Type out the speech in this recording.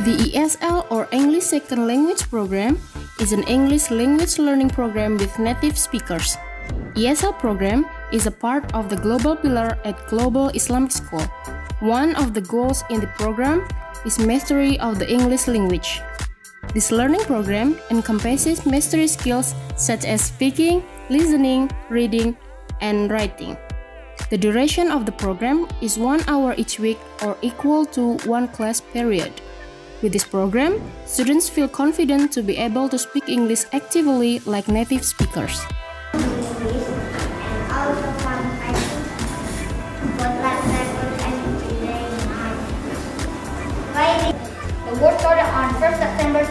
The ESL or English Second Language Program is an English language learning program with native speakers. ESL program is a part of the global pillar at Global Islamic School. One of the goals in the program is mastery of the English language. This learning program encompasses mastery skills such as speaking, listening, reading, and writing. The duration of the program is 1 hour each week or equal to 1 class period. With this program, students feel confident to be able to speak English actively like native speakers. The word started on 1st September